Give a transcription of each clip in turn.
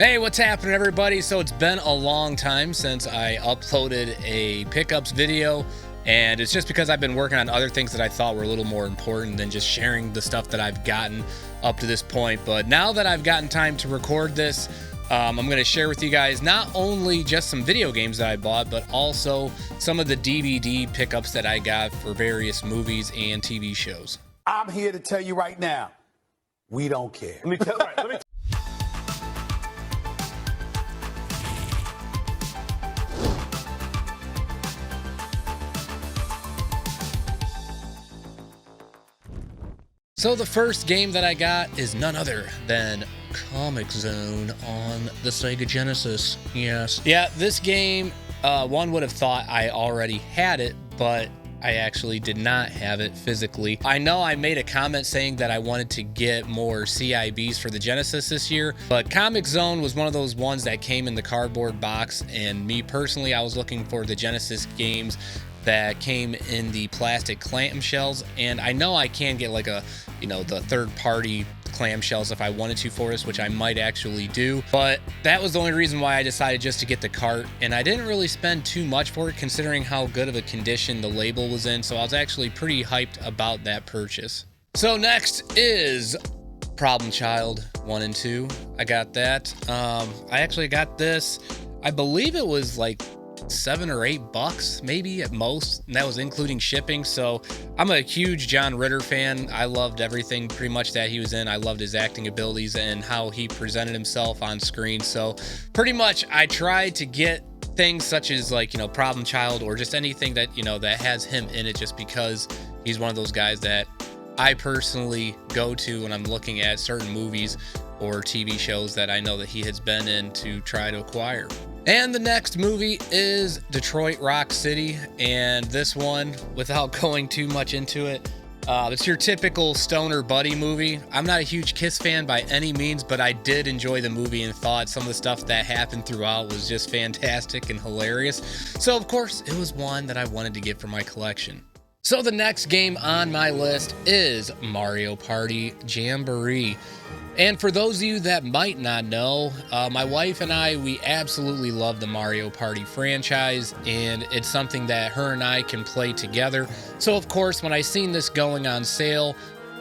Hey, what's happening, everybody? So it's been a long time since I uploaded a pickups video, and it's just because I've been working on other things that I thought were a little more important than just sharing the stuff that I've gotten up to this point. But now that I've gotten time to record this, I'm going to share with you guys not only just some video games that I bought, but also some of the DVD pickups that I got for various movies and TV shows. I'm here to tell you right now, we don't care. So the first game that I got is none other than Comic Zone on the Sega Genesis. Yes. Yeah, this game, one would have thought I already had it, but I actually did not have it physically. I know I made a comment saying that I wanted to get more CIBs for the Genesis this year, but Comic Zone was one of those ones that came in the cardboard box, and me personally, I was looking for the Genesis games that came in the plastic clamshells, and I know I can get like a, the third-party clamshells if I wanted to for this, which I might actually do, but that was the only reason why I decided just to get the cart, and I didn't really spend too much for it considering how good of a condition the label was in, so I was actually pretty hyped about that purchase. So next is Problem Child 1 and 2. I got that. I actually got this, I believe it was like $7 or $8 maybe at most, and that was including shipping. So I'm a huge John Ritter fan. I loved everything pretty much that he was in. I loved his acting abilities and how he presented himself on screen. So pretty much I tried to get things such as like, Problem Child or just anything that, that has him in it, just because he's one of those guys that I personally go to when I'm looking at certain movies or TV shows that I know that he has been in to try to acquire. And the next movie is Detroit Rock City, and this one, without going too much into it, it's your typical stoner buddy movie. I'm not a huge Kiss fan by any means, but I did enjoy the movie and thought some of the stuff that happened throughout was just fantastic and hilarious. So of course, it was one that I wanted to get for my collection. So the next game on my list is Mario Party Jamboree. And for those of you that might not know, my wife and I, we absolutely love the Mario Party franchise, and it's something that her and I can play together. So of course, when I seen this going on sale,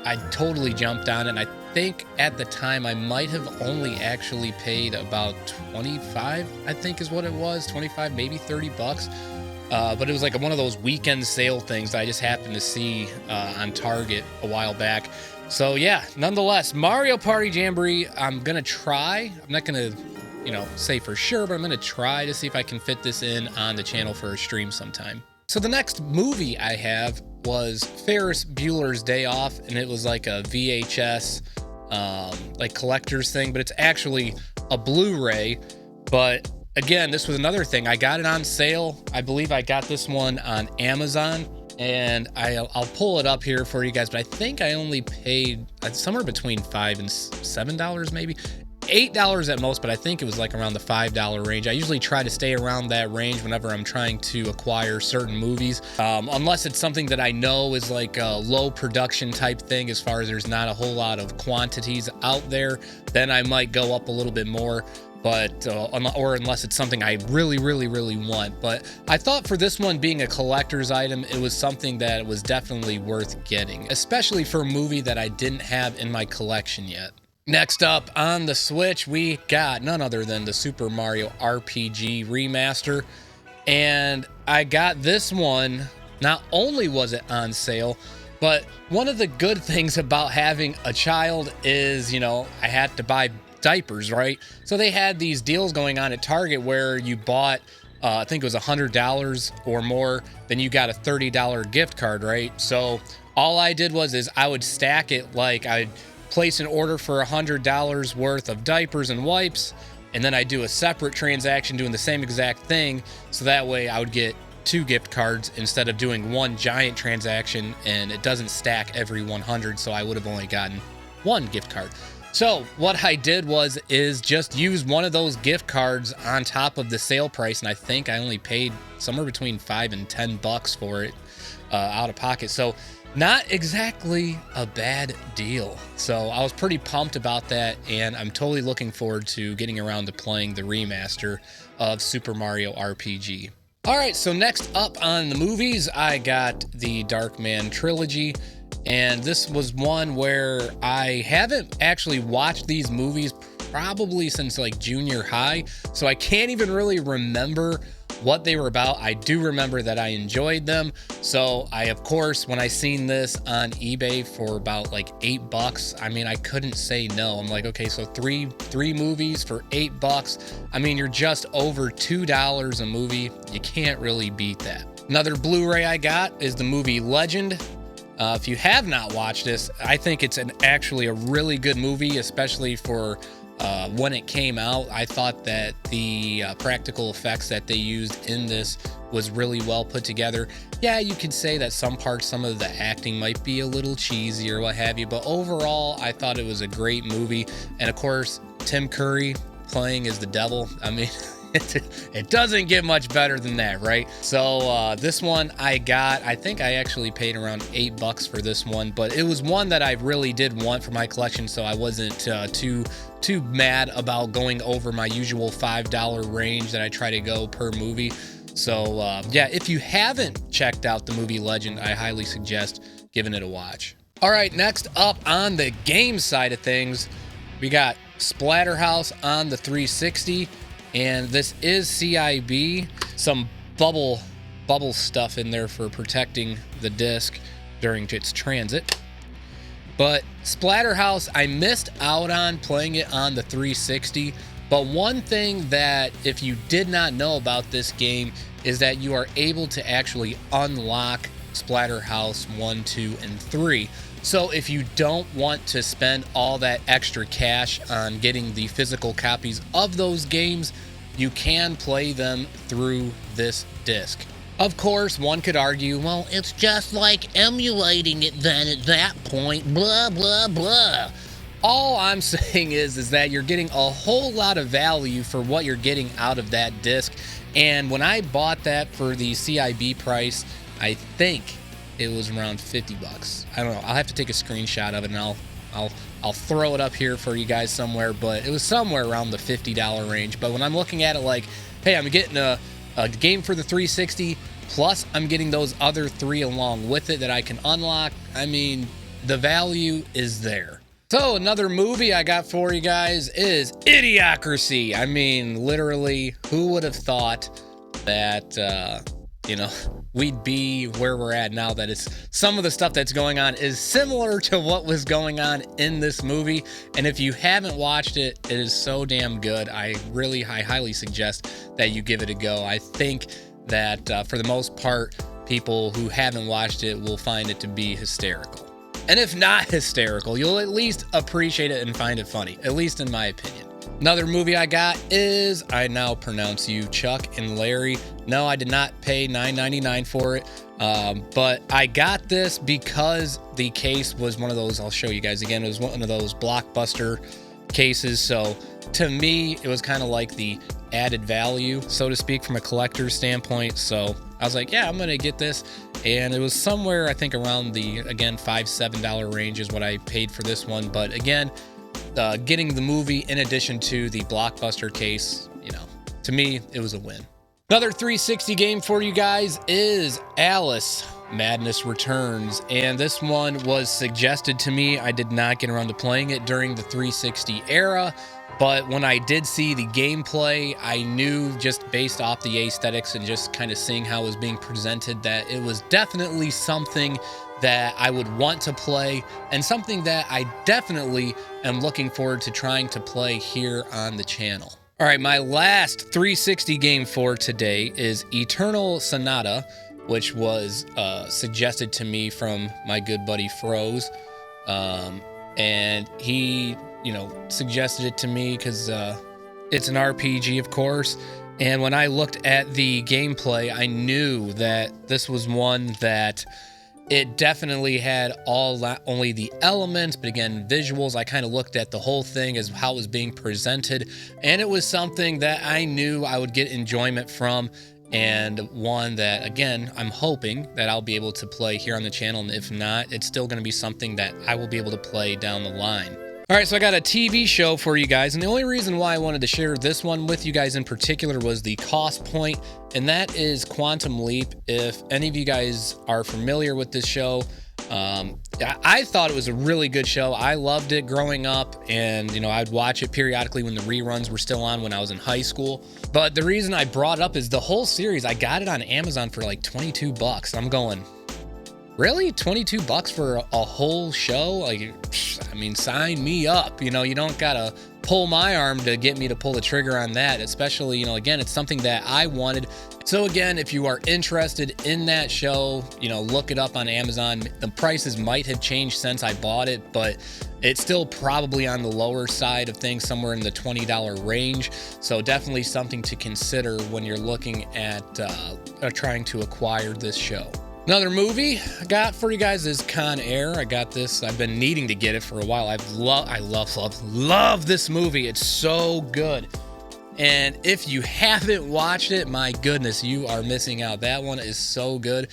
I totally jumped on it. And I think at the time I might have only actually paid about 25, I think is what it was, 25, maybe $30. But it was like one of those weekend sale things that I just happened to see on Target a while back. So yeah, nonetheless, Mario Party Jamboree, I'm going to try. I'm not going to, say for sure, but I'm going to try to see if I can fit this in on the channel for a stream sometime. So the next movie I have was Ferris Bueller's Day Off, and it was like a VHS, like collector's thing, but it's actually a Blu-ray. But again, this was another thing. I got it on sale. I believe I got this one on Amazon. And I'll pull it up here for you guys, but I think I only paid somewhere between $5 and $7 maybe. $8 at most, but I think it was like around the $5 range. I usually try to stay around that range whenever I'm trying to acquire certain movies, unless it's something that I know is like a low production type thing, as far as there's not a whole lot of quantities out there, then I might go up a little bit more. But or unless it's something I really want. But I thought for this one being a collector's item, it was something that was definitely worth getting, especially for a movie that I didn't have in my collection yet. Next up on the Switch, we got none other than the Super Mario RPG Remaster, and I got this one. Not only was it on sale, but one of the good things about having a child is, I had to buy diapers, right? So they had these deals going on at Target where you bought, I think it was $100 or more, then you got a $30 gift card, right? So all I did is I would stack it, like I'd place an order for $100 worth of diapers and wipes, and then I'd do a separate transaction doing the same exact thing, so that way I would get 2 gift cards instead of doing one giant transaction, and it doesn't stack every 100, so I would have only gotten 1 gift card. So what I did is just use one of those gift cards on top of the sale price, and I think I only paid somewhere between $5 and $10 for it out of pocket. So Not exactly a bad deal. So I was pretty pumped about that, and I'm totally looking forward to getting around to playing the remaster of Super Mario RPG. All right, so next up on the movies, I got the Darkman trilogy, and this was one where I haven't actually watched these movies probably since like junior high, so I can't even really remember what they were about. I do remember that I enjoyed them. So I, of course, when I seen this on eBay for about like $8, I mean, I couldn't say no. I'm like, okay, so three movies for $8. I mean, you're just over $2 a movie. You can't really beat that. Another Blu-ray I got is the movie Legend. If you have not watched this, I think it's actually a really good movie, especially for when it came out. I thought that the practical effects that they used in this was really well put together. Yeah, you could say that some parts, some of the acting might be a little cheesy or what have you, but overall, I thought it was a great movie. And of course, Tim Curry playing as the devil. I mean, it doesn't get much better than that, right? So this one I think I actually paid around $8 for this one, but it was one that I really did want for my collection, so I wasn't too mad about going over my usual $5 range that I try to go per movie. So yeah, if you haven't checked out the movie Legend, I highly suggest giving it a watch. All right, next up on the game side of things, we got Splatterhouse on the 360. And this is CIB, some bubble stuff in there for protecting the disc during its transit. But Splatterhouse, I missed out on playing it on the 360. But one thing that if you did not know about this game is that you are able to actually unlock Splatterhouse 1, 2, and 3. So if you don't want to spend all that extra cash on getting the physical copies of those games, you can play them through this disc. Of course, one could argue, well, it's just like emulating it then at that point, blah, blah, blah. All I'm saying is that you're getting a whole lot of value for what you're getting out of that disc. And when I bought that for the CIB price, I think it was around $50. I don't know. I'll have to take a screenshot of it, and I'll throw it up here for you guys somewhere, but it was somewhere around the $50 range. But when I'm looking at it like, hey, I'm getting a game for the 360, plus I'm getting those other 3 along with it that I can unlock, I mean, the value is there. So another movie I got for you guys is Idiocracy. I mean, literally, who would have thought that, we'd be where we're at now, that it's some of the stuff that's going on is similar to what was going on in this movie. And if you haven't watched it, it is so damn good. I highly suggest that you give it a go. I think that for the most part, people who haven't watched it will find it to be hysterical. And if not hysterical, you'll at least appreciate it and find it funny, at least in my opinion. Another movie I got is I Now Pronounce You, Chuck and Larry. No, I did not pay $9.99 for it, but I got this because the case was one of those, I'll show you guys again, it was one of those blockbuster cases. So to me, it was kind of like the added value, so to speak, from a collector's standpoint. So I was like, yeah, I'm going to get this. And it was somewhere, I think, around the, again, $5-7 range is what I paid for this one. But again, getting the movie in addition to the blockbuster case, to me, it was a win. Another 360 game for you guys is Alice Madness Returns. And this one was suggested to me. I did not get around to playing it during the 360 era. But when I did see the gameplay, I knew just based off the aesthetics and just kind of seeing how it was being presented that it was definitely something that I would want to play and something that I definitely am looking forward to trying to play here on the channel. All right, my last 360 game for today is Eternal Sonata, which was suggested to me from my good buddy Froze. And he suggested it to me because it's an RPG, of course. And when I looked at the gameplay, I knew that this was one that it definitely had only the elements, but again, visuals. I kind of looked at the whole thing as how it was being presented, and it was something that I knew I would get enjoyment from. and one that, again, I'm hoping that I'll be able to play here on the channel, and if not, it's still going to be something that I will be able to play down the line. All right, so I got a TV show for you guys, and the only reason why I wanted to share this one with you guys in particular was the cost point, and that is Quantum Leap. If any of you guys are familiar with this show, I thought it was a really good show. I loved it growing up, and I'd watch it periodically when the reruns were still on when I was in high school. But the reason I brought it up is the whole series, I got it on Amazon for like $22. I'm going, really? $22 for a whole show? Like, I mean, sign me up. You don't gotta pull my arm to get me to pull the trigger on that, especially, again, it's something that I wanted. So again, if you are interested in that show, look it up on Amazon. The prices might have changed since I bought it, but it's still probably on the lower side of things, somewhere in the $20 range. So definitely something to consider when you're looking at trying to acquire this show. Another movie I got for you guys is Con Air. I got this. I've been needing to get it for a while. I love this movie. It's so good. And if you haven't watched it, my goodness, you are missing out. That one is so good.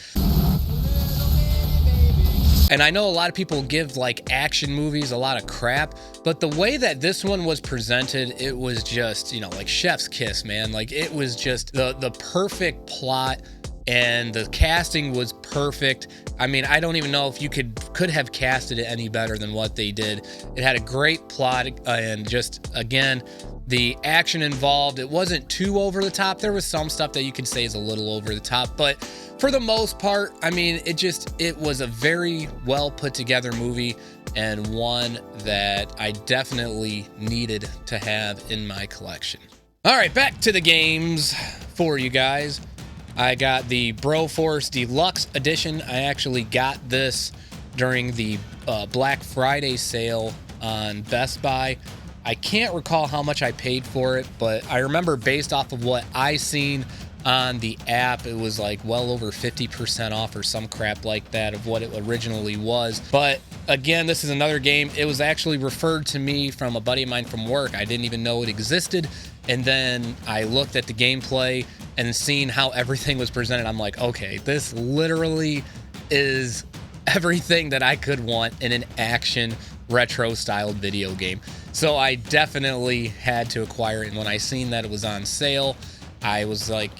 And I know a lot of people give like action movies a lot of crap, but the way that this one was presented, it was just, like chef's kiss, man. Like, it was just the perfect plot, and the casting was perfect. I mean, I don't even know if you could have casted it any better than what they did. It had a great plot, and just, again, the action involved, it wasn't too over the top. There was some stuff that you could say is a little over the top, but for the most part, I mean, it was a very well put together movie, and one that I definitely needed to have in my collection. All right, back to the games for you guys. I got the Broforce Deluxe Edition. I actually got this during the Black Friday sale on Best Buy. I can't recall how much I paid for it, but I remember based off of what I seen on the app, it was like well over 50% off or some crap like that of what it originally was. But again, this is another game. It was actually referred to me from a buddy of mine from work. I didn't even know it existed. And then I looked at the gameplay and seeing how everything was presented, I'm like, okay, this literally is everything that I could want in an action retro styled video game. So I definitely had to acquire it. And when I seen that it was on sale, I was like,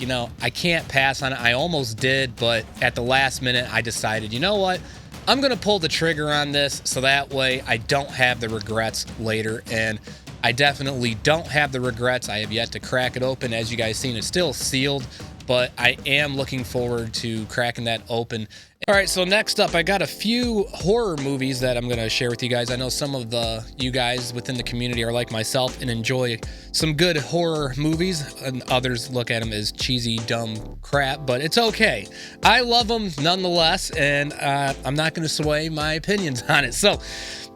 I can't pass on it. I almost did, but at the last minute, I decided, you know what? I'm going to pull the trigger on this so that way I don't have the regrets later. And I definitely don't have the regrets. I have yet to crack it open. As you guys seen, it's still sealed, but I am looking forward to cracking that open. All right, so next up, I got a few horror movies that I'm going to share with you guys. I know some of you guys within the community are like myself and enjoy some good horror movies, and others look at them as cheesy, dumb crap, but it's okay. I love them nonetheless, and I'm not going to sway my opinions on it. So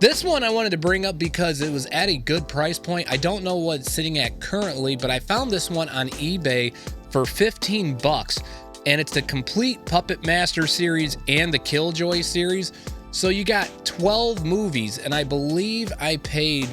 this one I wanted to bring up because it was at a good price point. I don't know what it's sitting at currently, but I found this one on eBay for $15. And it's the complete Puppet Master series and the Killjoy series. So you got 12 movies, and I believe I paid,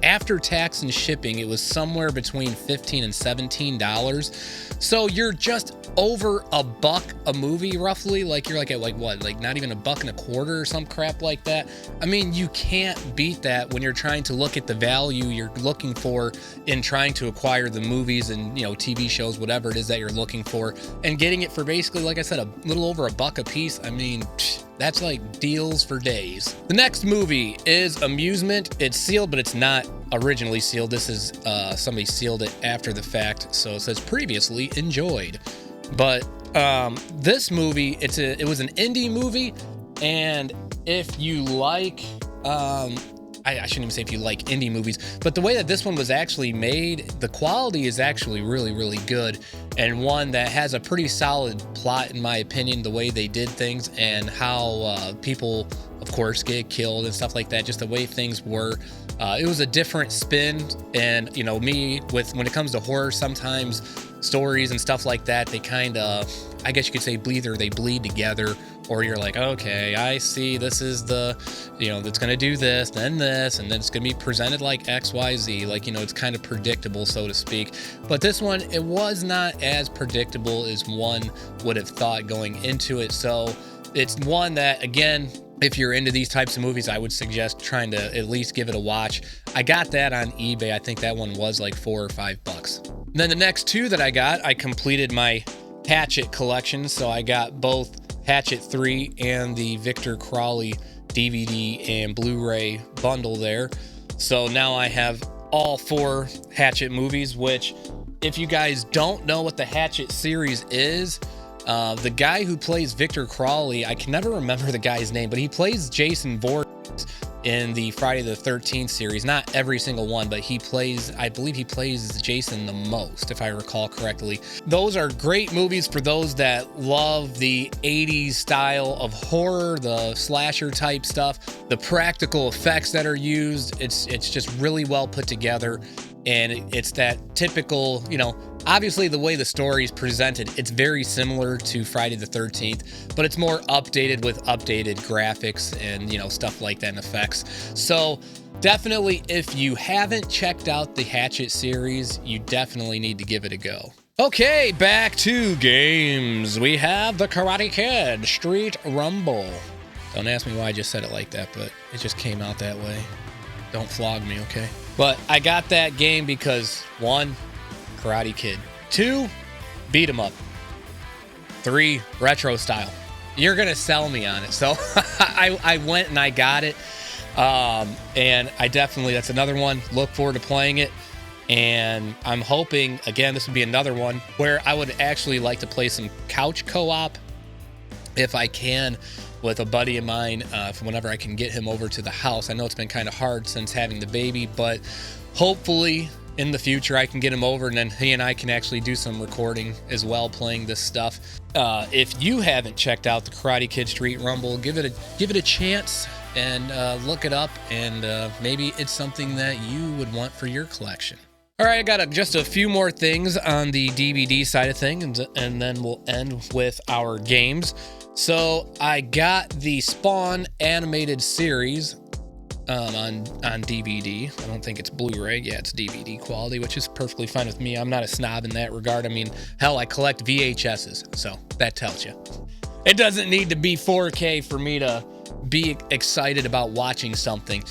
after tax and shipping, it was somewhere between $15 and $17. So you're just over $1 a movie, roughly. Like, you're like at like what, like not even $1.25 or some crap like that. I mean, you can't beat that when you're trying to look at the value you're looking for in trying to acquire the movies and, TV shows, whatever it is that you're looking for, and getting it for basically, like I said, a little over $1 a piece. I mean, that's like deals for days. The next movie is Amusement. It's sealed, but it's not originally sealed. This is somebody sealed it after the fact, so it says previously enjoyed. But this movie, it was an indie movie, and if you like, I shouldn't even say if you like indie movies, but the way that this one was actually made, the quality is actually really, really good, and one that has a pretty solid plot, in my opinion, the way they did things and how people, of course, get killed and stuff like that, just the way things were. It was a different spin, and me, when it comes to horror, sometimes stories and stuff like that, they kind of, I guess you could say, they bleed together, or you're like, okay, I see this is the, it's going to do this, then this, and then it's going to be presented like XYZ. Like, it's kind of predictable, so to speak. But this one, it was not as predictable as one would have thought going into it. So it's one that, again, if you're into these types of movies, I would suggest trying to at least give it a watch. I got that on eBay. I think that one was like $4 or $5. Then the next two that I completed my Hatchet collection. So I got both Hatchet 3 and the Victor Crowley DVD and Blu-ray bundle there. So now I have all 4 Hatchet movies, which, if you guys don't know what the Hatchet series is, the guy who plays Victor Crowley, I can never remember the guy's name, but he plays Jason Voorhees in the Friday the 13th series. Not every single one, but I believe he plays Jason the most, if I recall correctly. Those are great movies for those that love the 80s style of horror, the slasher type stuff, the practical effects that are used. It's just really well put together. And it's that typical, obviously the way the story is presented, it's very similar to Friday the 13th, but it's more updated with updated graphics and, stuff like that and effects. So definitely, if you haven't checked out the Hatchet series, you definitely need to give it a go. Okay, back to games. We have the Karate Kid Street Rumble. Don't ask me why I just said it like that, but it just came out that way. Don't flog me, okay? But I got that game because 1, Karate Kid. 2, beat 'em up. 3, retro style. You're gonna sell me on it, so I went and I got it, and that's another one. Look forward to playing it, and I'm hoping, again, this would be another one where I would actually like to play some couch co-op if I can, with a buddy of mine, whenever I can get him over to the house. I know it's been kind of hard since having the baby, but hopefully in the future I can get him over, and then he and I can actually do some recording as well, playing this stuff. If you haven't checked out the Karate Kid Street Rumble, give it a chance and look it up, and maybe it's something that you would want for your collection. All right, I got just a few more things on the DVD side of things, and then we'll end with our games. So I got the Spawn animated series on DVD. I don't think it's Blu-ray. Yeah, it's DVD quality, which is perfectly fine with me. I'm not a snob in that regard. I mean, hell, I collect VHSs, so that tells you. It doesn't need to be 4K for me to be excited about watching something.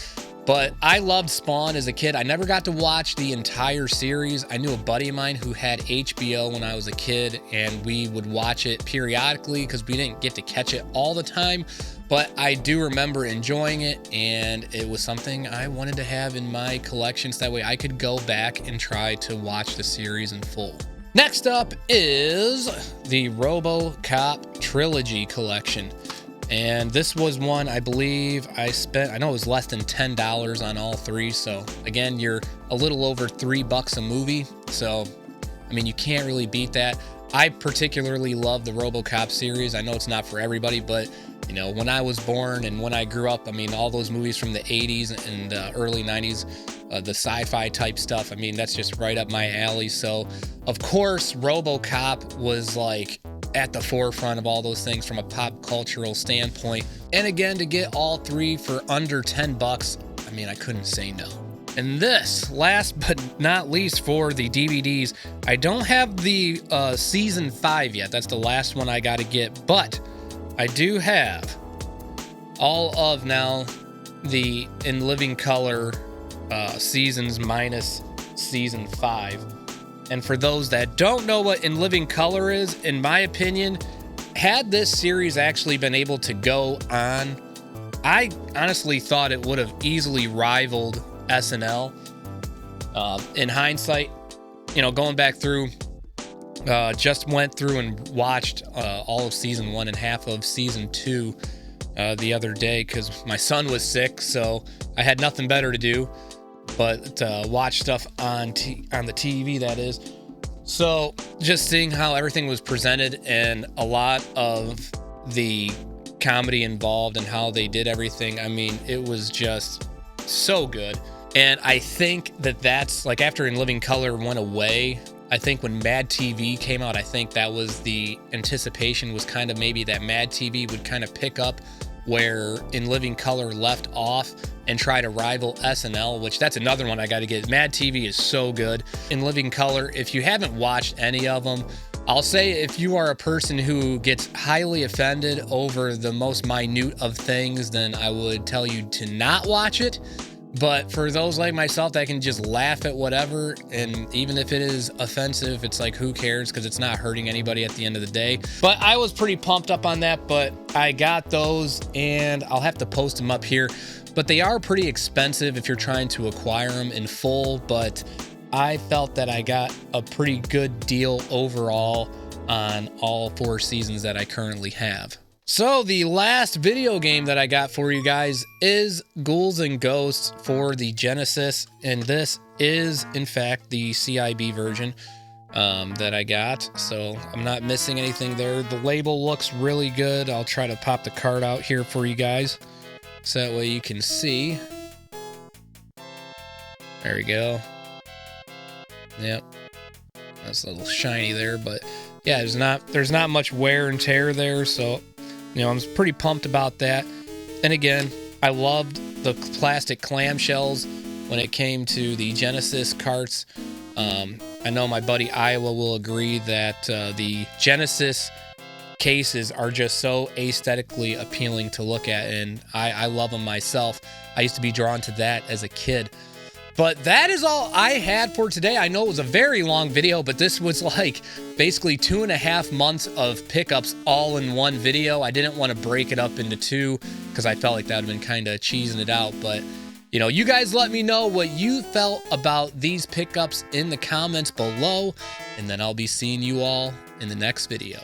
But I loved Spawn as a kid. I never got to watch the entire series. I knew a buddy of mine who had HBO when I was a kid, and we would watch it periodically because we didn't get to catch it all the time. But I do remember enjoying it, and it was something I wanted to have in my collections. That way I could go back and try to watch the series in full. Next up is the RoboCop Trilogy Collection. And this was one I believe I know it was less than $10 on all 3. So again, you're a little over $3 a movie. So, I mean, you can't really beat that. I particularly love the RoboCop series. I know it's not for everybody, but when I was born and when I grew up, I mean, all those movies from the 80s and early 90s, the sci-fi type stuff, I mean, that's just right up my alley. So, of course, RoboCop was like at the forefront of all those things from a pop cultural standpoint. And again, to get all 3 for under $10, I mean, I couldn't say no. And this, last but not least for the DVDs, I don't have the season 5 yet. That's the last one I got to get, but I do have all of now the In Living Color seasons minus season 5. And for those that don't know what In Living Color is, in my opinion, had this series actually been able to go on, I honestly thought it would have easily rivaled SNL. In hindsight, going back through, just went through and watched all of season 1 and half of season 2 the other day because my son was sick, so I had nothing better to do but watch stuff on the TV, that is. So just seeing how everything was presented and a lot of the comedy involved and how they did everything, I mean, it was just so good. And I think that's like after In Living Color went away, I think when Mad TV came out, I think that was the anticipation, was kind of maybe that Mad TV would kind of pick up where In Living Color left off and try to rival SNL, which that's another one I got to get. Mad TV is so good. In Living Color, if you haven't watched any of them, I'll say if you are a person who gets highly offended over the most minute of things, then I would tell you to not watch it. But for those like myself that can just laugh at whatever, and even if it is offensive, it's like, who cares, because it's not hurting anybody at the end of the day. But I was pretty pumped up on that, but I got those, and I'll have to post them up here. But they are pretty expensive if you're trying to acquire them in full, but I felt that I got a pretty good deal overall on all 4 seasons that I currently have. So the last video game that I got for you guys is Ghouls and Ghosts for the Genesis, and this is in fact the CIB version that I got, so I'm not missing anything there. The label looks really good. I'll try to pop the card out here for you guys so that way you can see. There we go. Yep, that's a little shiny there, but yeah, there's not much wear and tear there, so you know, I'm pretty pumped about that. And again, I loved the plastic clamshells when it came to the Genesis carts. I know my buddy Iowa will agree that the Genesis cases are just so aesthetically appealing to look at, and I love them myself. I used to be drawn to that as a kid. But that is all I had for today. I know it was a very long video, but this was like basically 2.5 months of pickups all in one video. I didn't want to break it up into 2 because I felt like that would have been kind of cheesing it out. But, you know, you guys let me know what you felt about these pickups in the comments below, and then I'll be seeing you all in the next video.